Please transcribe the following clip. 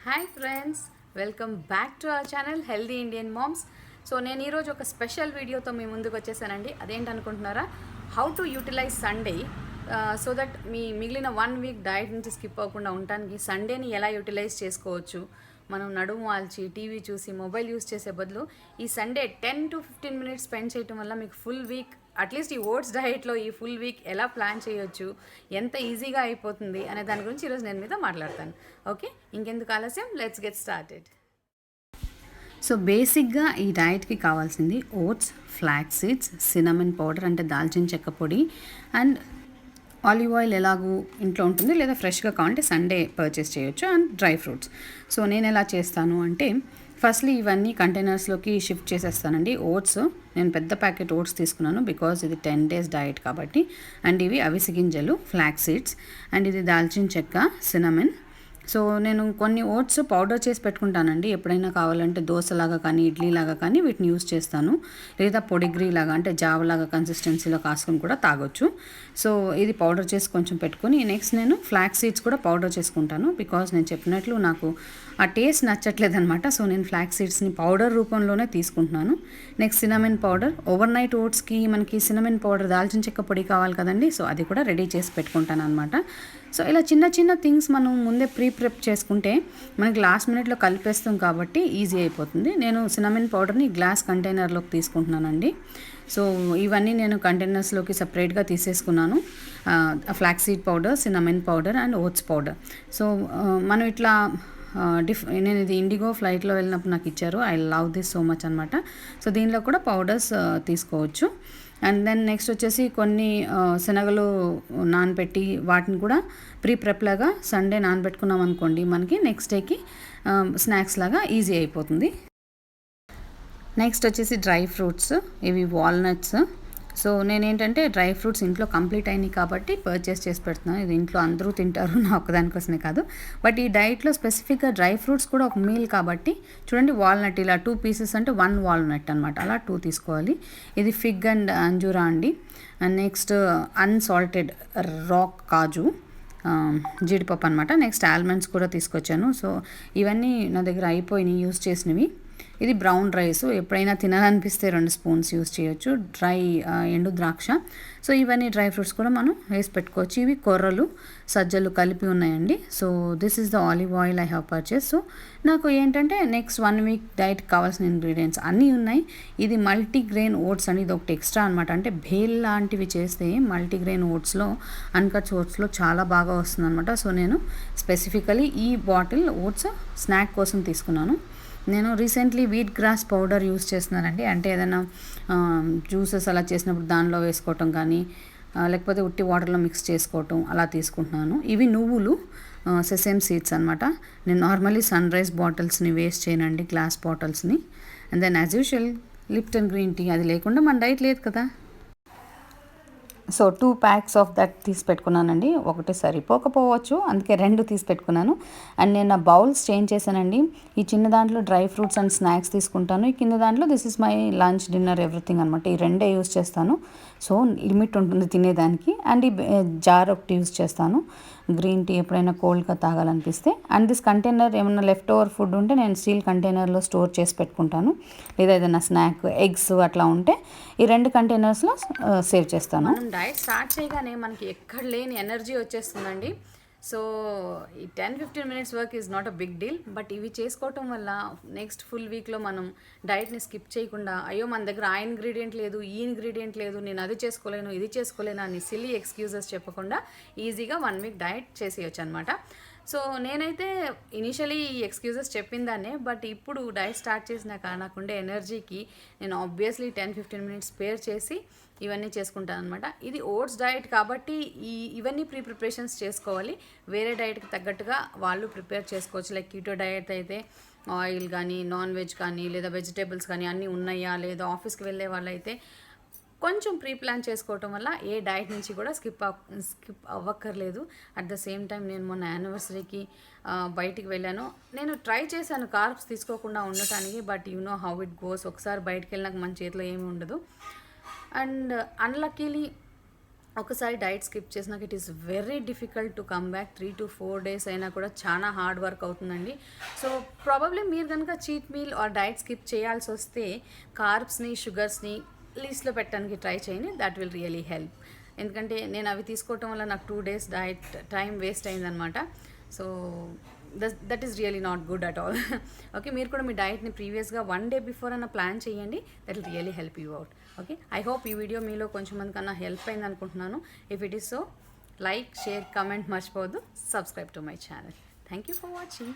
Hi friends, welcome back to our channel healthy Indian moms. So నేను ఈరోజు ఒక special వీడియోతో మీ ముందుకు వచ్చేసానండి. అదేంటనుకుంటున్నారా? How to utilise Sunday so that మీ మిగిలిన 1 వీక్ డైట్ నుంచి స్కిప్ అవ్వకుండా ఉండటానికి సండేని ఎలా యూటిలైజ్ చేసుకోవచ్చు. మనం నడుము వాల్చి టీవీ చూసి మొబైల్ యూస్ చేసే బదులు ఈ సండే 10 to 15 మినిట్స్ స్పెండ్ చేయటం వల్ల మీకు ఫుల్ వీక్, అట్లీస్ట్ ఈ ఓట్స్ డైట్లో ఈ ఫుల్ వీక్ ఎలా ప్లాన్ చేయొచ్చు, ఎంత ఈజీగా అయిపోతుంది అనే దాని గురించి ఈరోజు నేను మీతో మాట్లాడతాను. ఓకే, ఇంకెందుకు ఆలస్యం, లెట్స్ గెట్ స్టార్టెడ్. సో బేసిక్గా ఈ డైట్కి కావాల్సింది oats, flax seeds, cinnamon powder అంటే దాల్చిన చెక్క పొడి, అండ్ ఆలివ్ ఆయిల్ ఎలాగూ ఇంట్లో ఉంటుంది, లేదా ఫ్రెష్గా కావాలంటే సండే పర్చేస్ చేయొచ్చు, అండ్ డ్రై ఫ్రూట్స్. సో నేను ఎలా చేస్తాను అంటే ఫస్ట్లీ ఇవన్నీ కంటైనర్స్లోకి షిఫ్ట్ చేసేస్తానండి. ఓట్స్, నేను పెద్ద ప్యాకెట్ ఓట్స్ తీసుకున్నాను బికాజ్ ఇది 10 days డైట్ కాబట్టి. అండ్ ఇవి అవిసె గింజలు, ఫ్లాక్స్ సీడ్స్, అండ్ ఇది దాల్చిన చెక్క, సినమన్. సో నేను కొన్ని ఓట్స్ పౌడర్ చేసి పెట్టుకుంటానండి. ఎప్పుడైనా కావాలంటే దోశలాగా కానీ ఇడ్లీలాగా కానీ వీటిని యూస్ చేస్తాను, లేదా పొడిగ్రీ లాగా అంటే జావలాగా కన్సిస్టెన్సీలో కాసుకొని కూడా తాగొచ్చు. సో ఇది పౌడర్ చేసి కొంచెం పెట్టుకొని నెక్స్ట్ నేను ఫ్లాక్స్ సీడ్స్ కూడా పౌడర్ చేసుకుంటాను బికాజ్ నేను చెప్పినట్లు నాకు ఆ టేస్ట్ నచ్చట్లేదు అనమాట. సో నేను ఫ్లాక్స్ సీడ్స్ని పౌడర్ రూపంలోనే తీసుకుంటున్నాను. Next cinnamon powder, overnight ఓట్స్కి మనకి సినమన్ పౌడర్ దాల్చిన చెక్క పొడి కావాలి కదండి, సో అది కూడా రెడీ చేసి పెట్టుకుంటాను అనమాట. సో ఇలా చిన్న చిన్న థింగ్స్ మనం ముందే ప్రిప్ చేసుకుంటే మనకి లాస్ట్ మినిట్లో కలిపేస్తాం కాబట్టి ఈజీ అయిపోతుంది. నేను సినమన్ పౌడర్ని గ్లాస్ కంటైనర్లోకి తీసుకుంటున్నానండి. సో ఇవన్నీ నేను కంటైనర్స్లోకి సపరేట్గా తీసేసుకున్నాను. Flax seed powder, cinnamon powder and oats powder. So మనం ఇట్లా నేను ఇది ఇండిగో ఫ్లైట్లో వెళ్ళినప్పుడు నాకు ఇచ్చారు. I love this so much అనమాట. సో దీనిలో కూడా పౌడర్స్ తీసుకోవచ్చు. అండ్ దెన్ నెక్స్ట్ వచ్చేసి కొన్ని శనగలు నానబెట్టి వాటిని కూడా ప్రెప్ లాగా సండే నానబెట్టుకున్నాం అనుకోండి, మనకి నెక్స్ట్ డేకి స్నాక్స్ లాగా ఈజీ అయిపోతుంది. నెక్స్ట్ వచ్చేసి డ్రై ఫ్రూట్స్, ఇవి వాల్నట్స్. సో నేనేంటంటే డ్రై ఫ్రూట్స్ ఇంట్లో కంప్లీట్ అయినాయి కాబట్టి పర్చేస్ చేసి పెడుతున్నాను. ఇది ఇంట్లో అందరూ తింటారు, నా ఒక్కదానికోసమే కాదు. బట్ ఈ డైట్లో స్పెసిఫిక్గా డ్రై ఫ్రూట్స్ కూడా ఒక మీల్ కాబట్టి చూడండి, వాల్నట్ ఇలా 2 pieces అంటే 1 వాల్నట్ అనమాట, అలా 2 తీసుకోవాలి. ఇది ఫిగ్ అండ్ అంజూరా అండి. అండ్ నెక్స్ట్ అన్సాల్టెడ్ రాక్ కాజు, జీడిపప్పు అనమాట. నెక్స్ట్ ఆల్మండ్స్ కూడా తీసుకొచ్చాను. సో ఇవన్నీ నా దగ్గర అయిపోయినాయి యూస్ చేసినవి. ఇది బ్రౌన్ రైస్, ఎప్పుడైనా తినాలనిపిస్తే 2 spoons యూస్ చేయొచ్చు. డ్రై ఎండు ద్రాక్ష. సో ఇవన్నీ డ్రై ఫ్రూట్స్ కూడా మనం వేసి పెట్టుకోవచ్చు. ఇవి కొర్రలు, సజ్జలు కలిపి ఉన్నాయండి. So this is the olive oil I have purchase. So నాకు ఏంటంటే నెక్స్ట్ 1 week డైట్ కావాల్సిన ఇంగ్రీడియంట్స్ అన్నీ ఉన్నాయి. ఇది మల్టీగ్రెయిన్ ఓట్స్ అని, ఇది ఒకటి ఎక్స్ట్రా అనమాట. అంటే భేల్ లాంటివి చేస్తే మల్టీగ్రెయిన్ ఓట్స్లో, అన్కట్స్ ఓట్స్లో చాలా బాగా వస్తుంది అనమాట. సో నేను స్పెసిఫికలీ ఈ బాటిల్ ఓట్స్ స్నాక్ కోసం తీసుకున్నాను. నేను recently wheat grass powder use చేస్తున్నానండి. అంటే ఏదైనా జ్యూసెస్ అలా చేసినప్పుడు దానిలో వేసుకోవటం కానీ, లేకపోతే ఉట్టి వాటర్లో మిక్స్ చేసుకోవటం అలా తీసుకుంటున్నాను. ఇవి నువ్వులు, సెసేమ్ సీడ్స్ అనమాట. నేను నార్మల్లీ సన్ రైజ్ బాటిల్స్ని వేస్ట్ చేయనండి, గ్లాస్ బాటిల్స్ని. And then as usual Lipton green tea, అది లేకుండా మన డైట్ లేదు కదా. సో 2 packs ఆఫ్ దట్ తీసి పెట్టుకున్నానండి. ఒకటి సరిపోకపోవచ్చు, అందుకే 2 తీసి పెట్టుకున్నాను. అండ్ నేను నా బౌల్స్ చేంజ్ చేశానండి. ఈ చిన్న దాంట్లో డ్రై ఫ్రూట్స్ అండ్ స్నాక్స్ తీసుకుంటాను, ఈ కింద దాంట్లో this is my lunch, dinner, everything అనమాట. ఈ 2 యూస్ చేస్తాను. సో లిమిట్ ఉంటుంది తినేదానికి. అండ్ ఈ జార్ ఒకటి యూస్ చేస్తాను, గ్రీన్ టీ ఎప్పుడైనా కోల్డ్గా తాగాలనిపిస్తే. అండ్ దిస్ కంటైనర్ ఏమైనా లెఫ్ట్ ఓవర్ ఫుడ్ ఉంటే నేను స్టీల్ కంటైనర్లో స్టోర్ చేసి పెట్టుకుంటాను, లేదా ఏదైనా స్నాక్, ఎగ్స్ అట్లా ఉంటే ఈ 2 కంటైనర్స్లో సేవ్ చేస్తాను. మనం డైట్ స్టార్ట్ చేయగానే మనకి ఎక్కడ లేని ఎనర్జీ వచ్చేస్తుందండి. సో ఈ 10-15 minutes work is not a big deal. But ఇవి చేసుకోవటం వల్ల నెక్స్ట్ ఫుల్ వీక్లో మనం డైట్ని స్కిప్ చేయకుండా, అయ్యో మన దగ్గర ఆ ఇంగ్రీడియంట్ లేదు, ఈ ఇంగ్రీడియంట్ లేదు, నేను అది చేసుకోలేను, ఇది చేసుకోలేను అని సిల్లీ ఎక్స్క్యూజెస్ చెప్పకుండా ఈజీగా 1 week డైట్ చేసేయచ్చు అనమాట. సో నేనైతే ఇనిషియలీ ఈ ఎక్స్క్యూజెస్ చెప్పిందాన్నే, బట్ ఇప్పుడు డైట్ స్టార్ట్ చేసినాక నాకుండే ఎనర్జీకి నేను ఆబ్వియస్లీ 10-15 minutes స్పేర్ చేసి ఇవన్నీ చేసుకుంటాను అనమాట. ఇది ఓట్స్ డైట్ కాబట్టి ఇవన్నీ ప్రిపరేషన్స్ చేసుకోవాలి. వేరే డైట్కి తగ్గట్టుగా వాళ్ళు ప్రిపేర్ చేసుకోవచ్చు. లైక్ కీటో డైట్ అయితే ఆయిల్ కానీ, నాన్ వెజ్ కానీ, లేదా వెజిటేబుల్స్ కానీ అన్నీ ఉన్నాయా, లేదా ఆఫీస్కి వెళ్ళే వాళ్ళైతే కొంచెం ప్రీ ప్లాన్ చేసుకోవటం వల్ల ఏ డైట్ నుంచి కూడా స్కిప్ అవ్వక్కర్లేదు. అట్ ద సేమ్ టైం నేను మొన్న యానివర్సరీకి బయటికి వెళ్ళాను. నేను ట్రై చేశాను కార్బ్స్ తీసుకోకుండా ఉండటానికి, but you know how it goes. ఒకసారి బయటికి వెళ్ళినాక మన చేతిలో ఏమీ ఉండదు. అండ్ అన్లక్కీలీ ఒకసారి డైట్ స్కిప్ చేసినాక it is very difficult to come back. 3 to 4 days అయినా కూడా చాలా హార్డ్ వర్క్ అవుతుందండి. సో ప్రాబబ్లీ మీరు కనుక cheat meal or diet skip చేయాల్సి వస్తే కార్బ్స్ని షుగర్స్ని లీస్ట్లో పెట్టడానికి ట్రై చేయండి. That will really help. ఎందుకంటే నేను అవి తీసుకోవటం వల్ల నాకు 2 days డైట్ టైం వేస్ట్ అయిందనమాట. So that is really not good at all. Okay, మీరు కూడా మీ డైట్ని ప్రీవియస్గా 1 day బిఫోర్ అన్న ప్లాన్ చేయండి. That will really help you out. Okay, I hope ఈ వీడియో మీలో కొంచెం మంది కన్నా హెల్ప్ అయింది అనుకుంటున్నాను. If it is so, like, share, comment మర్చిపోవద్దు. Subscribe to my channel. Thank you for watching.